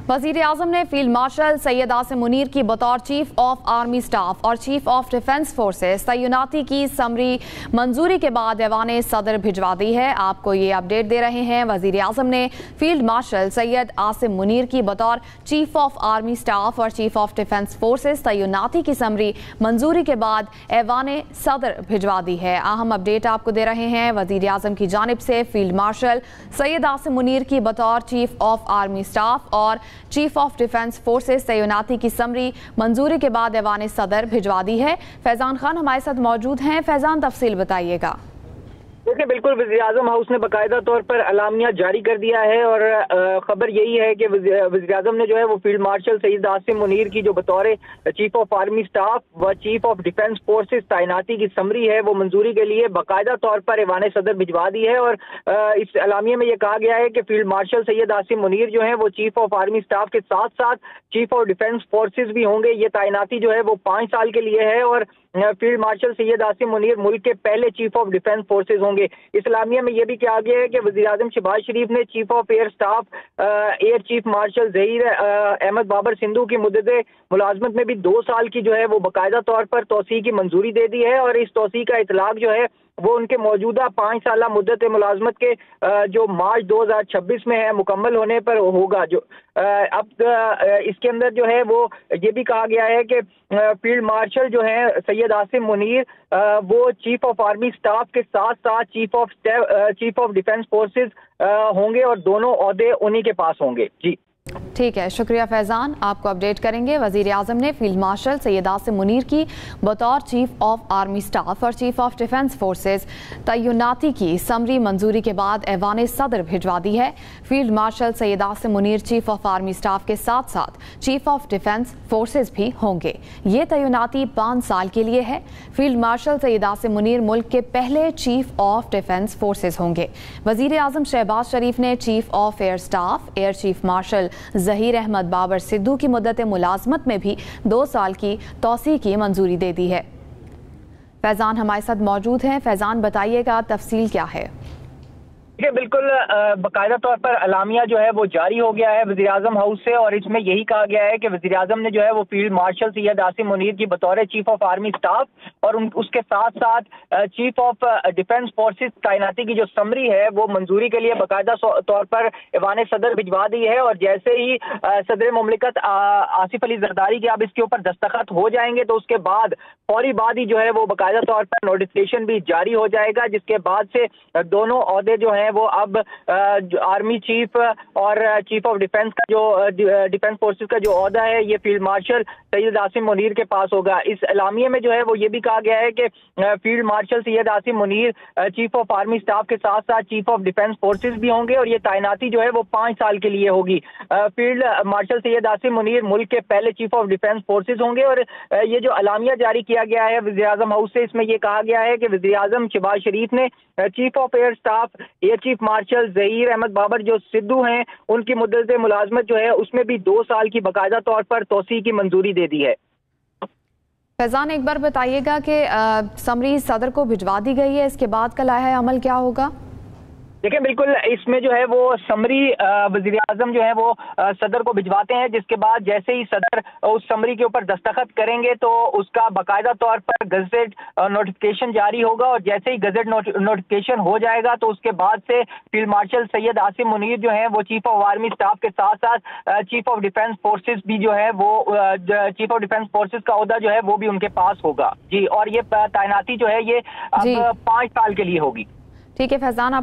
वज़ीर आज़म ने field marshal Syed Asim Munir की बतौर चीफ ऑफ आर्मी स्टाफ और चीफ ऑफ डिफेंस फोर्सेस तैनाती की समरी मंजूरी के बाद ऐवान सदर भिजवा दी है। आपको ये अपडेट दे रहे हैं। वज़ीर आज़म ने फील्ड मार्शल सैयद आसिम मुनीर की बतौर चीफ ऑफ आर्मी स्टाफ और चीफ ऑफ डिफेंस फोर्सेस तैनाती की समरी मंजूरी के बाद ऐवान सदर भिजवा दी है। अहम अपडेट आपको दे रहे हैं। वज़ीर आज़म की जानिब से फील्ड मार्शल सैयद आसिम मुनीर की बतौर चीफ ऑफ आर्मी स्टाफ और चीफ ऑफ डिफेंस फोर्सेस तैनाती की समरी मंजूरी के बाद ऐवान सदर भिजवा दी है। फैजान खान हमारे साथ मौजूद हैं। फैजान, तफसील बताइएगा। देखिए, बिल्कुल वज़ीर आज़म हाउस ने बाकायदा तौर पर अलामिया जारी कर दिया है और खबर यही है कि वज़ीर आज़म ने जो है वो फील्ड मार्शल सैयद आसिम मुनीर की जो बतौर चीफ ऑफ आर्मी स्टाफ व चीफ ऑफ डिफेंस फोर्सेस तैनाती की समरी है वो मंजूरी के लिए बाकायदा तौर पर ऐवान सदर भिजवा दी है। और इस अलामिया में ये कहा गया है कि फील्ड मार्शल सैयद आसिम मुनीर जो है वो चीफ ऑफ आर्मी स्टाफ के साथ साथ चीफ ऑफ डिफेंस फोर्सेस भी होंगे। ये तैनाती जो है वो 5 साल के लिए है और फील्ड मार्शल सैयद आसिम मुनीर मुल्क के पहले चीफ ऑफ डिफेंस फोर्सेस होंगे। इस्लामिया में यह भी कहा गया है कि वज़ीर आज़म शहबाज शरीफ ने chief of air staff air chief marshal Zaheer Ahmed Babar Sidhu की मुद्दत मुलाजमत में भी 2 साल की जो है वो बाकायदा तौर पर तोसी की मंजूरी दे दी है और इस तोसी का इतलाक जो है वो उनके मौजूदा 5 साल मुद्दत मुलाजमत के जो मार्च 2026 में है मुकम्मल होने पर होगा। जो अब इसके अंदर जो है वो ये भी कहा गया है कि फील्ड मार्शल जो है सैयद आसिम मुनीर वो चीफ ऑफ आर्मी स्टाफ के साथ साथ चीफ ऑफ डिफेंस फोर्सेस होंगे और दोनों ओहदे उन्हीं के पास होंगे। जी ठीक है, शुक्रिया फैजान। आपको अपडेट करेंगे। वज़ीर आज़म ने फील्ड मार्शल सैयद आसिम मुनीर की बतौर चीफ ऑफ आर्मी स्टाफ और चीफ ऑफ डिफेंस फोर्सेस तैनाती की समरी मंजूरी के बाद ऐवान सदर भिजवा दी है। Field marshal Syed Asim Munir chief of army staff के साथ साथ चीफ ऑफ डिफेंस फोर्सेस भी होंगे। ये तैनाती 5 साल के लिए है। फील्ड मार्शल सैयद आसिम मुनीर मुल्क के पहले चीफ ऑफ डिफेंस फोर्सेस होंगे। वज़ीर आज़म शहबाज शरीफ ने chief of air staff air chief marshal Zaheer Ahmed Babar Sidhu की मुद्दत मुलाजमत में भी 2 साल की तोसी की मंजूरी दे दी है। फैजान हमारे साथ मौजूद हैं। फैजान, बताइएगा तफसील क्या है? देखिए, बिल्कुल बाकायदा तौर पर अलामिया जो है वो जारी हो गया है वज़ीर आज़म हाउस से और इसमें यही कहा गया है कि वज़ीर आज़म ने जो है वो फील्ड मार्शल सैयद आसिम मुनीर की बतौर चीफ ऑफ आर्मी स्टाफ और उसके साथ साथ चीफ ऑफ डिफेंस फोर्सेस तैनाती की जो समरी है वो मंजूरी के लिए बाकायदा तौर पर ऐवान सदर भिजवा दी है। और जैसे ही सदर मुमलिकत आसिफ अली जरदारी के अब इसके ऊपर दस्तखत हो जाएंगे तो उसके बाद फौरी बाद ही जो है वो बाकायदा तौर पर नोटिफिकेशन भी जारी हो जाएगा, जिसके बाद से दोनों ओहदे जो है वो अब आर्मी चीफ और चीफ ऑफ डिफेंस का जो डिफेंस फोर्सेस का जो ओहदा है ये फील्ड मार्शल सैयद आसिम मुनीर के पास होगा। इस अलामिया में जो है वो ये भी कहा गया है कि field marshal Syed Asim Munir chief of army staff के साथ साथ चीफ ऑफ डिफेंस फोर्सेस भी होंगे और ये तैनाती जो है वो 5 साल के लिए होगी। फील्ड मार्शल सैयद आसिम मुनीर मुल्क के पहले चीफ ऑफ डिफेंस फोर्सेस होंगे और ये जो अलामिया जारी किया गया है वज़ीर आज़म हाउस से, इसमें ये कहा गया है कि वज़ीर आज़म शहबाज शरीफ ने chief of air staff air chief marshal Zaheer Ahmed Babar जो सिद्धू हैं उनकी मुद्दत मुलाजमत जो है उसमें भी 2 साल की बाकायदा तौर पर तोसी की मंजूरी दे दी है। फैजान, एक बार बताइएगा कि समरी सदर को भिजवा दी गई है, इसके बाद का लाया अमल क्या होगा? देखिए, बिल्कुल इसमें जो है वो समरी वज़ीर आज़म जो है वो सदर को भिजवाते हैं, जिसके बाद जैसे ही सदर उस समरी के ऊपर दस्तखत करेंगे तो उसका बाकायदा तौर पर गज़ेट नोटिफिकेशन जारी होगा और जैसे ही गज़ेट नोटिफिकेशन हो जाएगा तो उसके बाद से फील्ड मार्शल सैयद आसिम मुनीर जो है वो चीफ ऑफ आर्मी स्टाफ के साथ साथ चीफ ऑफ डिफेंस फोर्सेस भी जो है वो चीफ ऑफ डिफेंस फोर्सेस का ओहदा जो है वो भी उनके पास होगा। जी, और ये तैनाती जो है ये अब 5 साल के लिए होगी। ठीक है फैजान, आप